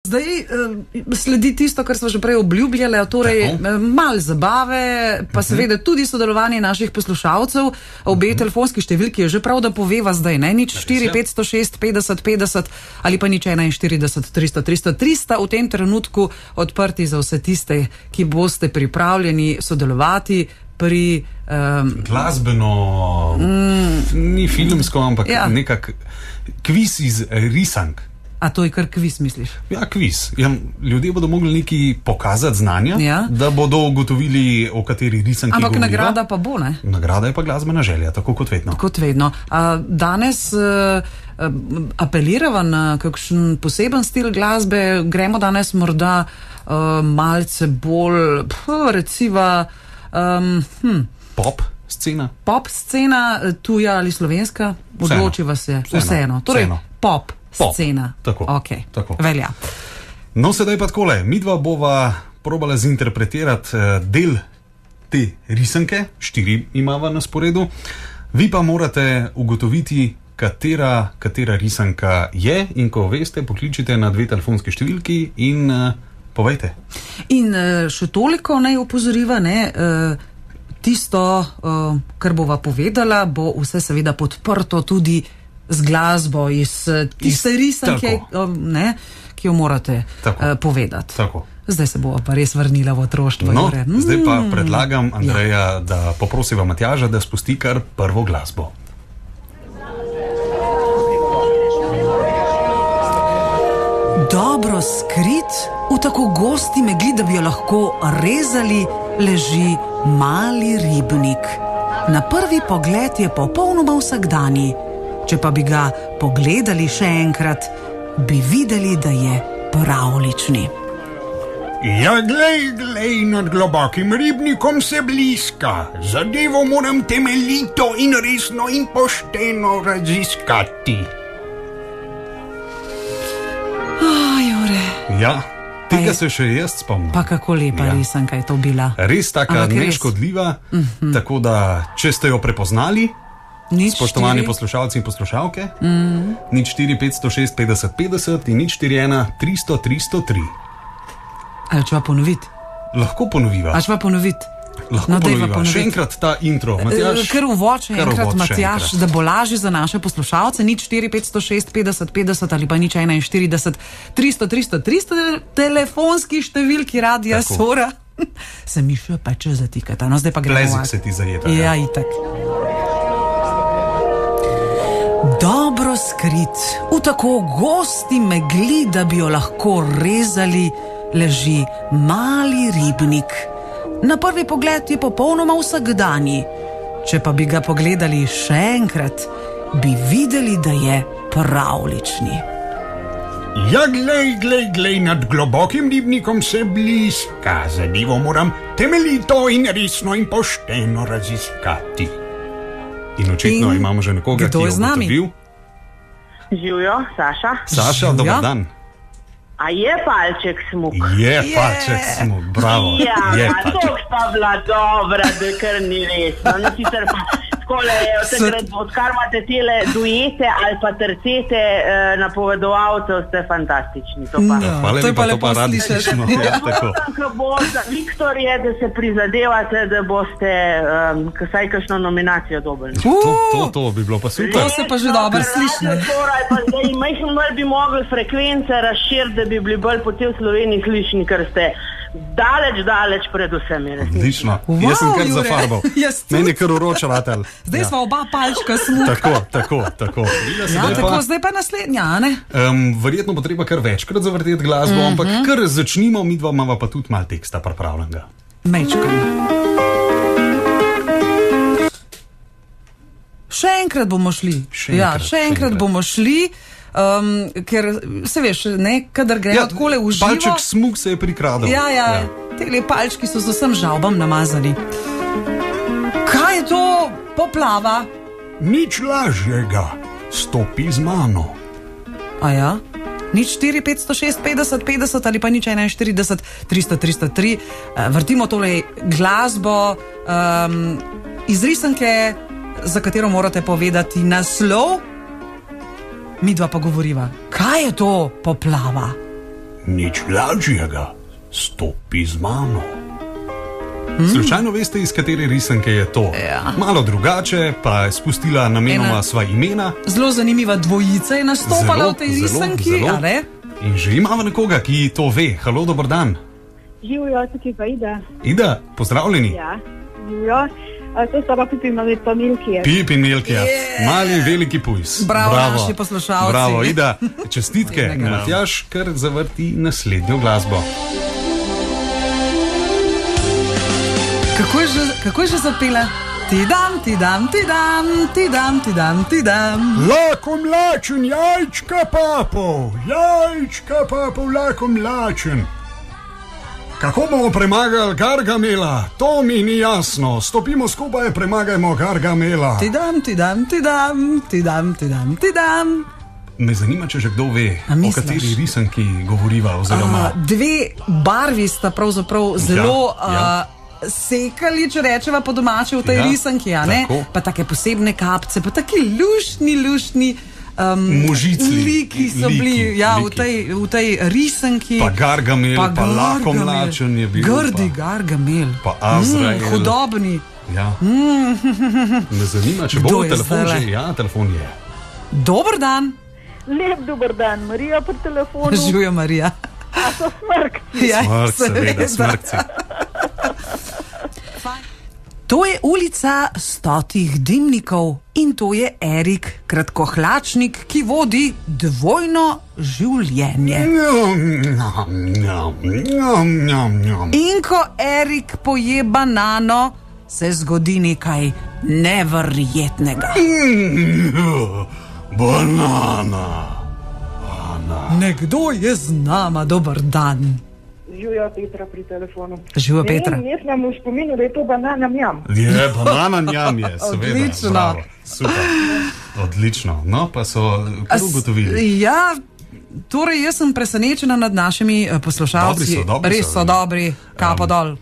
Zdaj sledi tisto, kar smo že prej obljubljali, torej malo zabave, pa seveda tudi sodelovanje naših poslušalcev. Obe telefonski številki je že prav, da poveva zdaj, ne? Nič 4 506 50 50 ali pa nič 41 300 300 300 v tem trenutku odprti za vse tiste, ki boste pripravljeni sodelovati pri glasbeno, ni filmsko, ampak nekak kviz iz risank. A to je kar kviz, misliš? Ja, kviz. Ja, ljudje bodo mogli nekaj pokazati znanja, da bodo ugotovili, o kateri risanki govoriva. Ampak nagrada pa bo, ne? Nagrada je pa glasbena želja, tako kot vedno. Kot vedno. Danes apelirava na kakšen poseben stil glasbe, gremo danes morda malce bolj, reciva, pop scena? Pop scena, tuja ali slovenska? Odločiva se. Vseeno. Torej, pop scena. Tako. Okay. Tako. Velja. No, sedaj pa takole. Midva bova probala zinterpretirati del te risanke, 4 imava na sporedu. Vi pa morate ugotoviti, katera risanka je, in ko veste, pokličite na 2 telefonske številki in povejte. In še toliko naj opozoriva, ne, tisto, kar bova povedala, bo vse seveda podprto tudi z glasbo iz tiste risanke, ki jo morate povedati. Tako. Zdaj se bo pa res vrnila v otroštvo. No, zdaj pa predlagam, Andreja, da poprosiva Matjaža, da spusti kar prvo glasbo. Dobro skrit v tako gosti megli, da bi jo lahko rezali, leži mali ribnik. Na prvi pogled je popolnoma vsakdanji. Če pa bi ga pogledali še enkrat, bi videli, da je pravlični. Ja, glej, nad globokim ribnikom se bliska. Zadevo moram temeljito in resno in pošteno raziskati. Jure. Ja, tega se še jaz spomnim. Pa kako lepa risanka je to bila. Res taka neškodljiva, tako da, če ste jo prepoznali, spoštovani poslušalci in poslušalke, nič 4 506 50 50 in nič 41 300 303. Ali če pa ponoviti? Lahko ponoviva. Ali če pa ponoviti? Lahko ponoviva. Še enkrat ta intro, Matjaž. Kar uvod še enkrat, Matjaž, da bo lažje za naše poslušalce. Nič 4 506 50 50 ali pa nič 41 300 300 300 telefonski številki Radia Sora. Se mi še pa če zatikata. No, zdaj pa gremo. Plezik se ti zajeta. Ja, itak. Dobro skrit v tako gosti megli, da bi jo lahko rezali, leži mali ribnik. Na prvi pogled je popolnoma vsakdanji. Če pa bi ga pogledali še enkrat, bi videli, da je pravlični. Ja, glej, nad globokim ribnikom se bliska. Zadevo moram temeljito in resno in pošteno raziskati. In očitno imamo že nekoga, ki je ugotovil. Živjo, Saša. Saša, dober dan. A je palček smuk? Je palček smuk, bravo. Ja, to sta bila dobra, da kar ni resno. No, sicer pa takole, odkar imate tele duete ali pa tercete napovedovalcev, ste fantastični. To pa. Hvala lepa, to pa radi slišimo. Viktor je, da se prizadevate, da boste vsaj kakšno nominacijo dobili. To bi bilo pa super. To se pa že dobro sliši. Majhen bolj bi mogli frekvence razširiti, da bi bili bolj po cel Sloveniji slišni, ker ste daleč pred vsemi. Odlično. Jaz sem kar zafarbal. Meni je kar uroča vatel. Zdaj smo oba palčka smuka. Tako. Zdaj pa naslednja, ne? Verjetno bo treba kar večkrat zavrteti glasbo, ampak kar začnimo, midva imava pa tudi malo teksta pripravljenega. Mečkam. Še enkrat bomo šli. Še enkrat bomo šli. Ker se veš, kadar grejo takole v živo. Palček smuk se je prikradal. Ja. Tele palčki so z vsem žalbam namazali. Kaj je to poplava? Nič lažjega. Stopi z mano. A ja? Nič 4 506 50 50 ali pa nič 41 300 303. Vrtimo tole glasbo iz risanke, za katero morate povedati naslov. Midva pa govoriva, kaj je to poplava? Nič lažjega, stopi z mano. Slučajno veste, iz katere risanke je to? Ja. Malo drugače, pa je spustila namenoma sva imena. Zelo zanimiva dvojica je nastopala v tej risanki. Zelo. In že imamo nekoga, ki to ve. Halo, dober dan. Živijo, tukaj pa Ida. Ida, pozdravljeni. Ja, živijo. To sta pa Pipi in Milkija. Pipi in Milkija, mali in veliki pujs. Bravo, naši poslušalci. Bravo, Ida, čestitke. Matjaž kar zavrti naslednjo glasbo. Kako je že zapela? Ti dam, ti dam, ti dam, ti dam, ti dam, ti dam. Lako mlačen, jajčka papov, lako mlačen. Kako bomo premagali Gargamela? To mi ni jasno. Stopimo skupaj, premagajmo Gargamela. Ti dam, ti dam, ti dam, ti dam, ti dam, ti dam. Me zanima, če že kdo ve, o kateri risanki govoriva. Dve barvi sta pravzaprav zelo sekali, če rečeva po domače, v tej risanki, pa take posebne kapce, pa taki luštni liki so bili v tej risanki. Pa Gargamel, pa Lako mlačen je bil. Grdi Gargamel. Pa Azrael. Hudobni. Ja. Me zanima, če bo telefon že. Ja, telefon je. Dober dan. Lep dober dan, Marija po telefonu. Živijo, Marija. A so smrkci. Ja, seveda, smrkci. To je ulica 100 dimnikov in to je Erik, kratkohlačnik, ki vodi dvojno življenje. In ko Erik poje banano, se zgodi nekaj neverjetnega. Banana. Nekdo je z nama, dober dan. Živijo, Petra pri telefonu. Živijo, Petra. Jaz imam v spominu, da je to banana njam. Je, banana njam je, seveda. Odlično. Bravo, super. Odlično. No, pa so kar ugotovili. Ja, torej jaz sem presenečena nad našimi poslušalci. Dobri so, res so dobri, kapo dol.